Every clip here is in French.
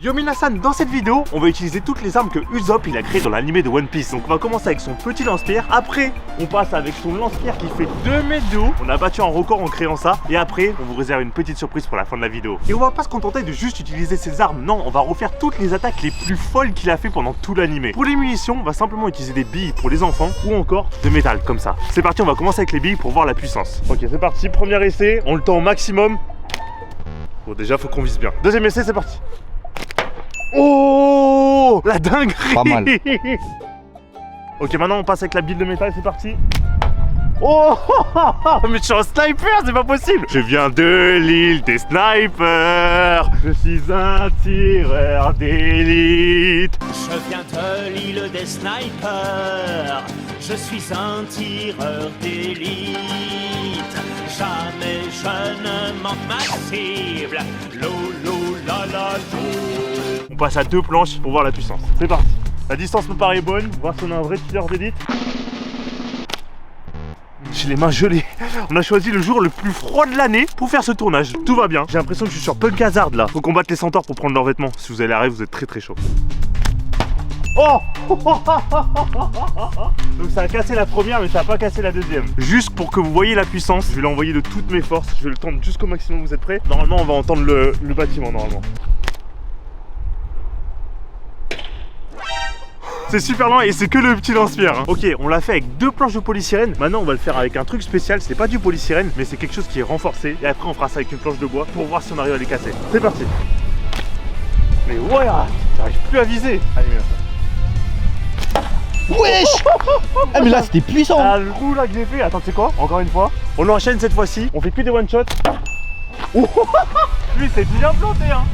Yo Minasan, dans cette vidéo, on va utiliser toutes les armes que Usopp il a créées dans l'animé de One Piece. Donc on va commencer avec son petit lance-pierre. Après, on passe avec son lance-pierre qui fait 2 mètres de haut. On a battu un record en créant ça. Et après, on vous réserve une petite surprise pour la fin de la vidéo. Et on va pas se contenter de juste utiliser ses armes. Non, on va refaire toutes les attaques les plus folles qu'il a fait pendant tout l'animé. Pour les munitions, on va simplement utiliser des billes pour les enfants ou encore de métal comme ça. C'est parti, on va commencer avec les billes pour voir la puissance. Ok, c'est parti, premier essai. On le tend au maximum. Bon, déjà, faut qu'on vise bien. Deuxième essai, c'est parti. Oh, la dinguerie. Pas mal. Ok, maintenant on passe avec la bille de métal, c'est parti. Oh, mais je suis un sniper, c'est pas possible. Je viens de l'île des snipers. Je suis un tireur d'élite. Je viens de l'île des snipers. Je suis un tireur d'élite. Jamais je ne manque ma cible. Lolo la la lo. On passe à 2 planches pour voir la puissance. C'est parti. La distance me paraît bonne. Voir si on a un vrai tireur d'élite. J'ai les mains gelées. On a choisi le jour le plus froid de l'année pour faire ce tournage. Tout va bien. J'ai l'impression que je suis sur Punk Hazard là. Faut combattre les centaures pour prendre leurs vêtements. Si vous allez arriver, vous êtes très très chaud. Oh. Donc ça a cassé la première, mais ça a pas cassé la deuxième. Juste pour que vous voyez la puissance, je vais l'envoyer de toutes mes forces. Je vais le tendre jusqu'au maximum. Vous êtes prêts? Normalement, on va entendre le bâtiment normalement. C'est super lent et c'est que le petit lance-pierre. Ok, on l'a fait avec 2 planches de polysirène. Maintenant, on va le faire avec un truc spécial. C'est pas du polysirène, mais c'est quelque chose qui est renforcé. Et après, on fera ça avec une planche de bois pour voir si on arrive à les casser. C'est parti. Mais ouais, j'arrive plus à viser. Allez, viens. Wesh. Ah mais là c'était puissant. Ah, le coup là que j'ai fait. Attends, c'est quoi? Encore une fois. On enchaîne cette fois-ci. On fait que des one-shots. Lui, c'est bien planté, hein.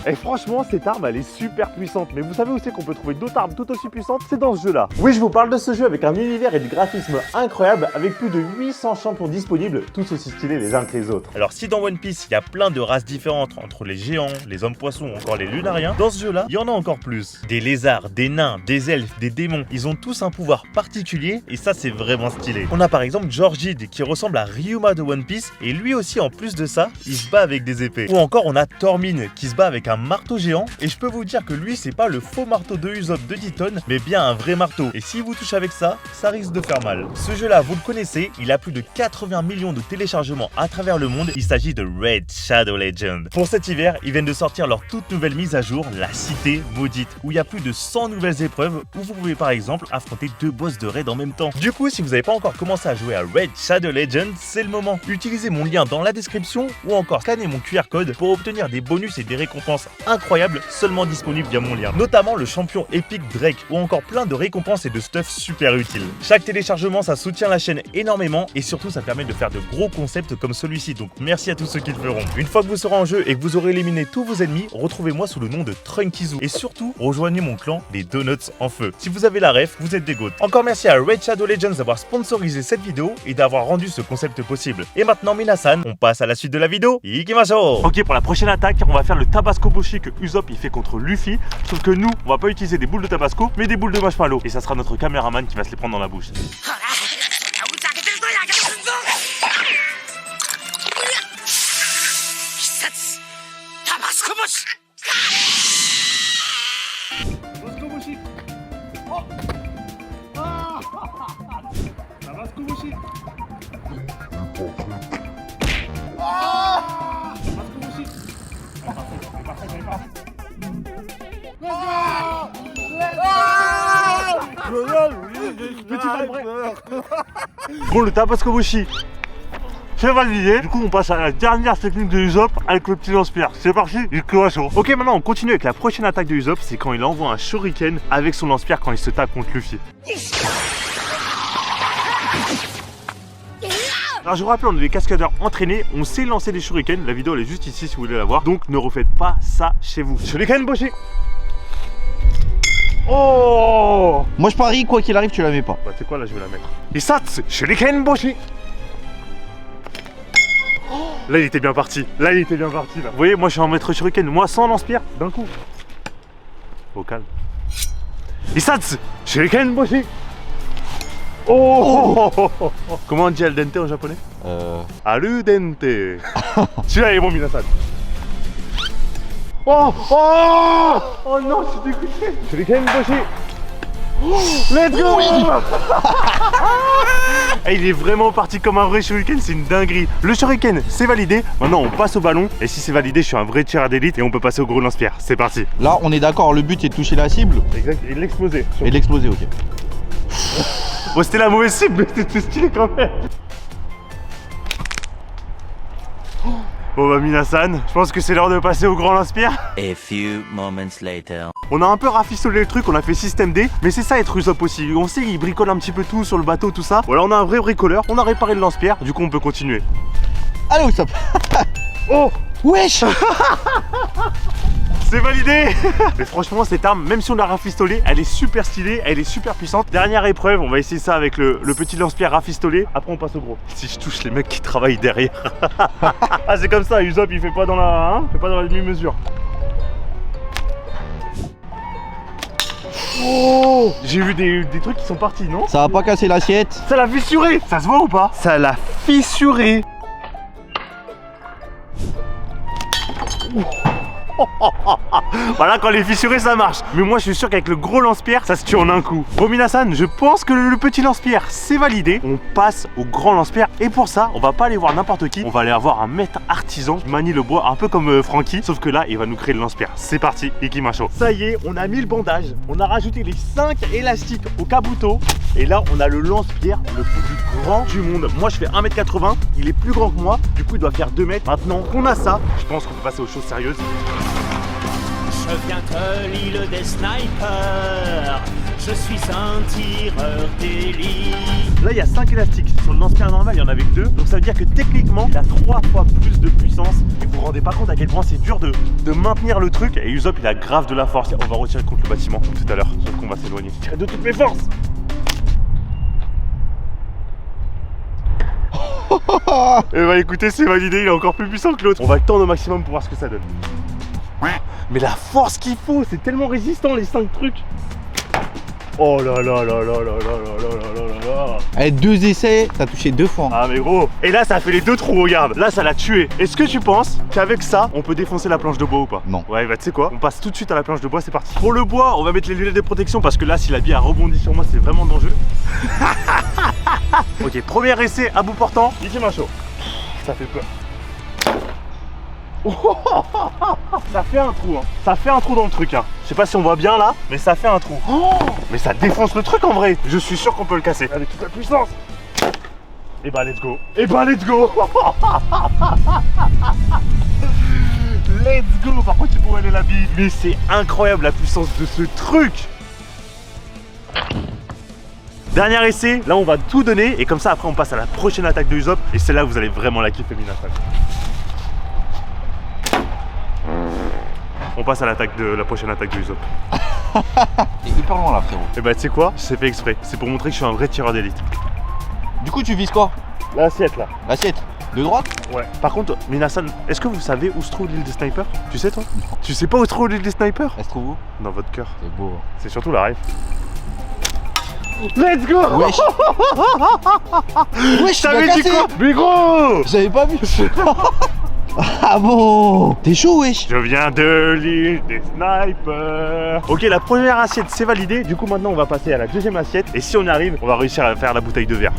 Et franchement, cette arme, elle est super puissante. Mais vous savez aussi qu'on peut trouver d'autres armes tout aussi puissantes? C'est dans ce jeu-là. Oui, je vous parle de ce jeu avec un univers et du graphisme incroyable, avec plus de 800 champions disponibles, tous aussi stylés les uns que les autres. Alors, si dans One Piece, il y a plein de races différentes entre les géants, les hommes poissons ou encore les lunariens, dans ce jeu-là, il y en a encore plus. Des lézards, des nains, des elfes, des démons. Ils ont tous un pouvoir particulier et ça, c'est vraiment stylé. On a par exemple Georgid qui ressemble à Ryuma de One Piece et lui aussi, en plus de ça, il se bat avec des épées. Ou encore, on a Tormin qui se bat avec un marteau géant et je peux vous dire que lui c'est pas le faux marteau de Usopp de 10 tonnes mais bien un vrai marteau et si vous touchez avec ça, ça risque de faire mal. Ce jeu là vous le connaissez, il a plus de 80 millions de téléchargements à travers le monde, il s'agit de Raid Shadow Legends. Pour cet hiver, ils viennent de sortir leur toute nouvelle mise à jour, la Cité Maudite, où il y a plus de 100 nouvelles épreuves où vous pouvez par exemple affronter 2 boss de raid en même temps. Du coup, si vous n'avez pas encore commencé à jouer à Raid Shadow Legends, c'est le moment. Utilisez mon lien dans la description ou encore scannez mon QR code pour obtenir des bonus et des récompenses incroyables seulement disponibles via mon lien. Notamment le champion épique Drake ou encore plein de récompenses et de stuff super utiles. Chaque téléchargement, ça soutient la chaîne énormément et surtout ça permet de faire de gros concepts comme celui-ci. Donc merci à tous ceux qui le feront. Une fois que vous serez en jeu et que vous aurez éliminé tous vos ennemis, retrouvez-moi sous le nom de Trunkizoo. Et surtout, rejoignez mon clan des Donuts en feu. Si vous avez la ref, vous êtes des goats. Encore merci à Raid Shadow Legends d'avoir sponsorisé cette vidéo et d'avoir rendu ce concept possible. Et maintenant Minasan, on passe à la suite de la vidéo. Ikimashou. Ok, pour la prochaine attaque, on va faire le Tabasco Boshi que Usopp il fait contre Luffy. Sauf que nous, on va pas utiliser des boules de Tabasco, mais des boules de marshmallow. Et ça sera notre caméraman qui va se les prendre dans la bouche. Bon, le Tabasco Boshi, c'est validé. Du coup, on passe à la dernière technique de Usopp avec le petit lance-pierre. C'est parti, il chaud. Ok, maintenant on continue avec la prochaine attaque de Usopp. C'est quand il envoie un shuriken avec son lance-pierre quand il se tape contre Luffy. Alors je vous rappelle, on est des cascadeurs entraînés, on sait lancer des shurikens. La vidéo elle est juste ici si vous voulez la voir. Donc ne refaites pas ça chez vous. Shuriken Boshi. Oh! Moi je parie, quoi qu'il arrive, tu la mets pas. Bah tu sais quoi, là je vais la mettre. Isatsu Shuriken Boshi. Là il était bien parti. Là. Vous voyez, moi je suis en maître shuriken, moi sans lance-pierre, d'un coup. Au calme. Isatsu Shuriken Boshi. Oh, comment on dit al dente en japonais? Al dente. Celui-là est bon, Minasan. Oh, oh, oh non, je suis dégoûté. Shuriken Boshi. Let's go. Et il est vraiment parti comme un vrai shuriken, c'est une dinguerie. Le shuriken, c'est validé. Maintenant, on passe au ballon. Et si c'est validé, je suis un vrai tireur d'élite et on peut passer au gros lance-pierre. C'est parti. Là, on est d'accord, le but est de toucher la cible Exact, et de l'exploser. et de l'exploser, ok. Bon, c'était la mauvaise cible, mais c'était stylé quand même. Bon bah Minasan, je pense que c'est l'heure de passer au grand lance-pierre. A few moments later. On a un peu rafistolé le truc, on a fait système D, mais c'est ça être Usopp aussi. On sait qu'il bricole un petit peu tout sur le bateau, tout ça. Voilà, on a un vrai bricoleur, on a réparé le lance-pierre, du coup on peut continuer. Allez, stop. Oh, Wesh. c'est validé. Mais franchement cette arme, même si on l'a rafistolée, elle est super stylée, elle est super puissante. Dernière épreuve, on va essayer ça avec le petit lance-pierre rafistolé. Après on passe au gros. Si je touche les mecs qui travaillent derrière. Ah c'est comme ça, Usopp il fait pas dans la, hein, fait pas dans la demi-mesure. Oh, j'ai vu des trucs qui sont partis, non? Ça va pas casser l'assiette. Ça l'a fissuré. Ça se voit ou pas? Ça l'a fissuré. Voilà, quand les fissurés ça marche. Mais moi je suis sûr qu'avec le gros lance-pierre ça se tue en un coup. Bon Minasan, je pense que le petit lance-pierre c'est validé. On passe au grand lance-pierre. Et pour ça on va pas aller voir n'importe qui. On va aller voir un maître artisan qui manie le bois un peu comme Francky. Sauf que là il va nous créer le lance-pierre. C'est parti, Ikimacho. Ça y est, on a mis le bandage. On a rajouté les 5 élastiques au kabuto. Et là on a le lance-pierre le plus grand du monde. Moi je fais 1m80, il est plus grand que moi. Du coup il doit faire 2 mètres. Maintenant qu'on a ça, je pense qu'on peut passer aux choses sérieuses. Je viens de l'île des snipers. Je suis un tireur d'élite. Là il y a 5 élastiques. Sur le lance-pierre normal il y en avait que 2. Donc ça veut dire que techniquement il a 3 fois plus de puissance. Et vous vous rendez pas compte à quel point c'est dur de maintenir le truc. Et Usopp il a grave de la force. On va retirer contre le bâtiment comme tout à l'heure. Sauf qu'on va s'éloigner. Je tire de toutes mes forces. Et bah écoutez, c'est validé, il est encore plus puissant que l'autre. On va le tendre au maximum pour voir ce que ça donne. Mais la force qu'il faut, c'est tellement résistant les 5 trucs. Oh là là là là là là là là là là. Avec 2 essais, t'as touché 2 fois. Ah mais gros. Et là ça a fait les 2 trous, regarde. Là ça l'a tué. Est-ce que tu penses qu'avec ça, on peut défoncer la planche de bois ou pas? Non. Ouais bah tu sais quoi, on passe tout de suite à la planche de bois, c'est parti. Pour le bois, on va mettre les lunettes de protection parce que là si la bille a rebondi sur moi c'est vraiment dangereux. Ok, premier essai à bout portant, Ikimacho. Ça fait peur. Ça fait un trou, hein. Ça fait un trou dans le truc, hein. Je sais pas si on voit bien là, mais ça fait un trou. Oh, mais ça défonce le truc en vrai. Je suis sûr qu'on peut le casser. Avec toute la puissance. Et bah let's go. Et bah let's go. Let's go. Par contre il faut aller la bille. Mais c'est incroyable la puissance de ce truc. Dernier essai, là on va tout donner et comme ça après on passe à la prochaine attaque de Usopp et c'est là où vous allez vraiment la kiffer Minasan. On passe à l'attaque de la prochaine attaque de Usopp. C'est hyper loin là, frérot. Et bah tu sais quoi, c'est fait exprès, c'est pour montrer que je suis un vrai tireur d'élite. Du coup, tu vises quoi? L'assiette là. L'assiette. De droite? Ouais. Par contre, Minasan, est-ce que vous savez où se trouve l'île des snipers? Tu sais toi? Non. Tu sais pas où se trouve l'île des snipers? Elle se trouve où? Dans votre cœur. C'est beau. C'est surtout la rêve. Let's go! Wesh. Wesh, Je t'avais dit quoi? Mais gros! J'avais pas vu. Ah bon? T'es chaud, wesh. Je viens de l'île des snipers. Ok, la première assiette c'est validé. Du coup maintenant on va passer à la deuxième assiette. Et si on y arrive, on va réussir à faire la bouteille de verre.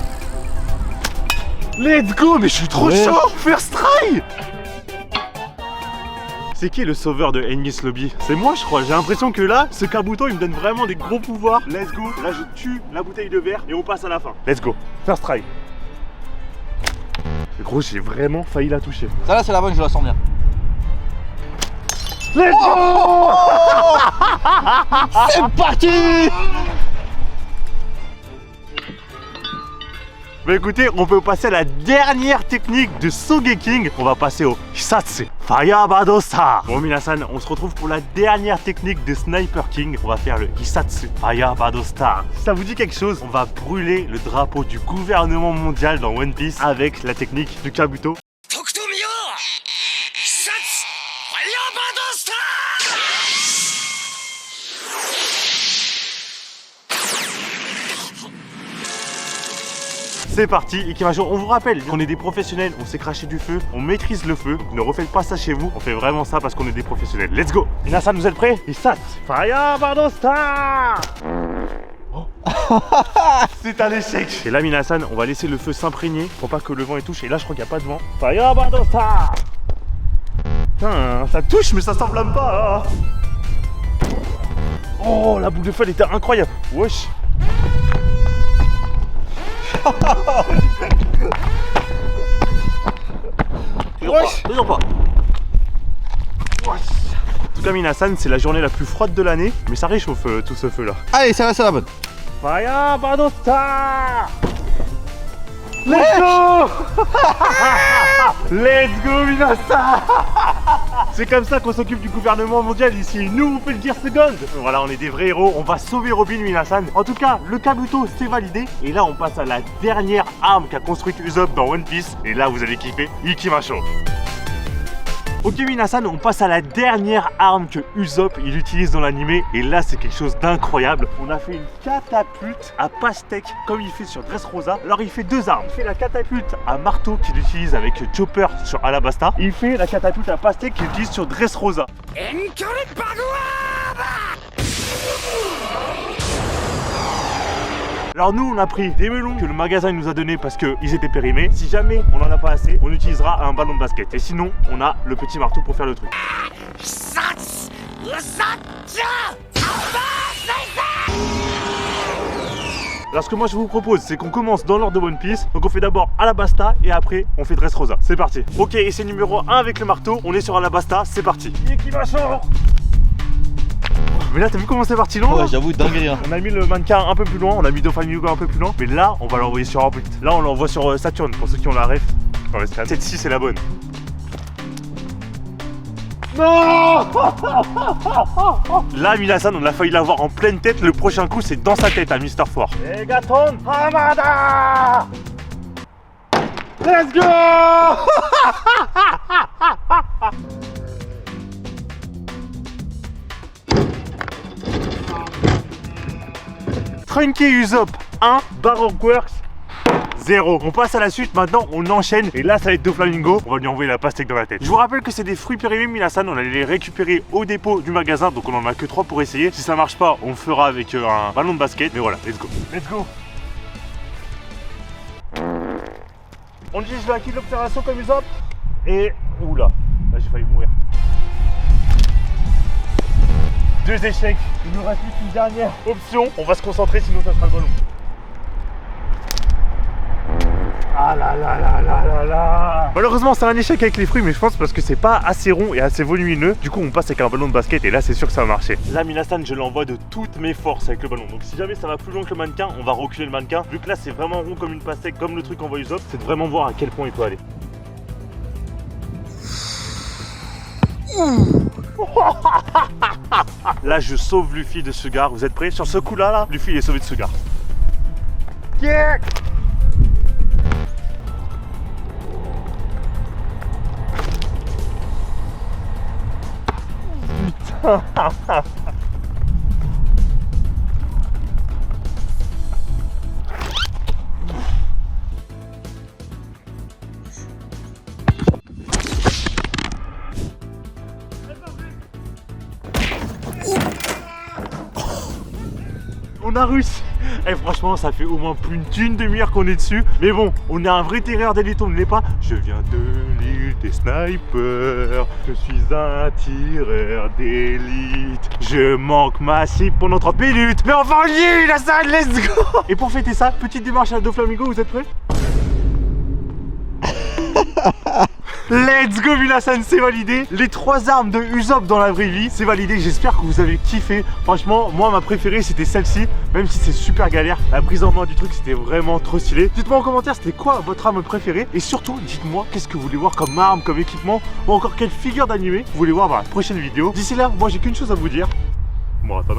Let's go! Mais je suis trop Ouais. chaud! First try! C'est qui le sauveur de Enies Lobby? C'est moi je crois, j'ai l'impression que là, ce kabuto il me donne vraiment des gros pouvoirs. Let's go, là je tue la bouteille de verre et on passe à la fin. Let's go, first try. Gros, j'ai vraiment failli la toucher. Ça là, c'est la bonne, je la sens bien. Let's go! C'est parti. Bah écoutez, on peut passer à la dernière technique de Sogeking. On va passer au Hisatsu Firebadosa. Bon Minasan, on se retrouve pour la dernière technique de Sniper King. On va faire le Hisatsu Firebadosa. Si ça vous dit quelque chose, on va brûler le drapeau du gouvernement mondial dans One Piece avec la technique du Kabuto. c'est parti. Ikimashou, on vous rappelle qu'on est des professionnels, on sait cracher du feu, on maîtrise le feu. Ne refaites pas ça chez vous, on fait vraiment ça parce qu'on est des professionnels. Let's go. Minasan, vous êtes prêts? Isat, Fire Bardosta. C'est un échec. Et là, Minasan, on va laisser le feu s'imprégner pour pas que le vent y touche. Et là, je crois qu'il n'y a pas de vent. Fire Bardosta. Putain, ça touche mais ça s'enflamme pas. Oh, la boule de feu elle était incroyable. Wesh. Toujours pas. En tout cas, Minasan, c'est la journée la plus froide de l'année, mais ça réchauffe tout ce feu là. Allez, ça va, c'est la bonne. Fire Bardosta. Let's go. Let's go, Minasan. C'est comme ça qu'on s'occupe du gouvernement mondial ici. Nous, on fait le Gear Second. Voilà, on est des vrais héros. On va sauver Robin, Minasan. En tout cas, le Kabuto, c'est validé. Et là, on passe à la dernière arme qu'a construite Usopp dans One Piece. Et là, vous allez kiffer. Ikimashou. Ok, Minasan, on passe à la dernière arme que Usopp il utilise dans l'animé. Et là, c'est quelque chose d'incroyable. On a fait une catapulte à pastèque comme il fait sur Dressrosa. Alors, il fait deux armes. Il fait la catapulte à marteau qu'il utilise avec Chopper sur Alabasta. Il fait la catapulte à pastèque qu'il utilise sur Dressrosa. Alors nous on a pris des melons que le magasin nous a donné parce qu'ils étaient périmés. Si jamais on n'en a pas assez, on utilisera un ballon de basket. Et sinon on a le petit marteau pour faire le truc. Alors ce que moi je vous propose c'est qu'on commence dans l'ordre de One Piece. Donc on fait d'abord Alabasta et après on fait Dressrosa. C'est parti. Ok, et c'est numéro 1 avec le marteau. On est sur Alabasta, c'est parti. Mais là, t'as vu comment c'est parti long? Ouais, j'avoue, dinguerie. Hein. On a mis le mannequin un peu plus loin, on a mis Doflamingo un peu plus loin. Mais là, on va l'envoyer sur orbite. Là, on l'envoie sur Saturne pour ceux qui ont la ref. Celle-ci, c'est la bonne. Non. Là, Minasan, on a failli l'avoir en pleine tête. Le prochain coup, c'est dans sa tête à Mr. Four. Megaton Hamada. Let's go. Trunky Usopp 1, Baroque Works 0. On passe à la suite, maintenant on enchaîne et là ça va être Doflamingo, on va lui envoyer la pastèque dans la tête. Je vous rappelle que c'est des fruits périmés Minasan, on allait les récupérer au dépôt du magasin, donc on en a que 3 pour essayer. Si ça marche pas, on le fera avec un ballon de basket, mais voilà, let's go. Let's go. On utilise le haki de l'observation comme Usopp et... Oula, là j'ai failli mourir. 2 échecs, il nous reste plus qu'une dernière option. On va se concentrer, sinon ça sera le ballon. Ah là là là là là là. Malheureusement c'est un échec avec les fruits, mais je pense parce que c'est pas assez rond et assez volumineux. Du coup on passe avec un ballon de basket et là c'est sûr que ça va marcher. Là Minasan je l'envoie de toutes mes forces avec le ballon. Donc si jamais ça va plus loin que le mannequin, on va reculer le mannequin. Vu que là c'est vraiment rond comme une pastèque, comme le truc qu'envoie Usopp, c'est de vraiment voir à quel point il peut aller. Là je sauve Luffy de Sugar, vous êtes prêts? Sur ce coup là, Luffy il est sauvé de Sugar. Yeah. Putain. On a réussi. Et franchement ça fait au moins plus d'une demi-heure qu'on est dessus. Mais bon, on a un vrai tireur d'élite, on ne l'est pas. Je viens de l'île des snipers. Je suis un tireur d'élite. Je manque ma cible pendant 30 minutes. Mais enfin lié la salle, let's go. Et pour fêter ça, petite démarche à Doflamingo, vous êtes prêts? Let's go Minasan, c'est validé. Les 3 armes de Usopp dans la vraie vie, c'est validé. J'espère que vous avez kiffé. Franchement, moi ma préférée c'était celle-ci. Même si c'est super galère, la prise en main du truc c'était vraiment trop stylé. Dites-moi en commentaire c'était quoi votre arme préférée. Et surtout, dites-moi qu'est-ce que vous voulez voir comme arme, comme équipement, ou encore quelle figure d'animé vous voulez voir dans la prochaine vidéo. D'ici là, moi j'ai qu'une chose à vous dire. Bon, attends.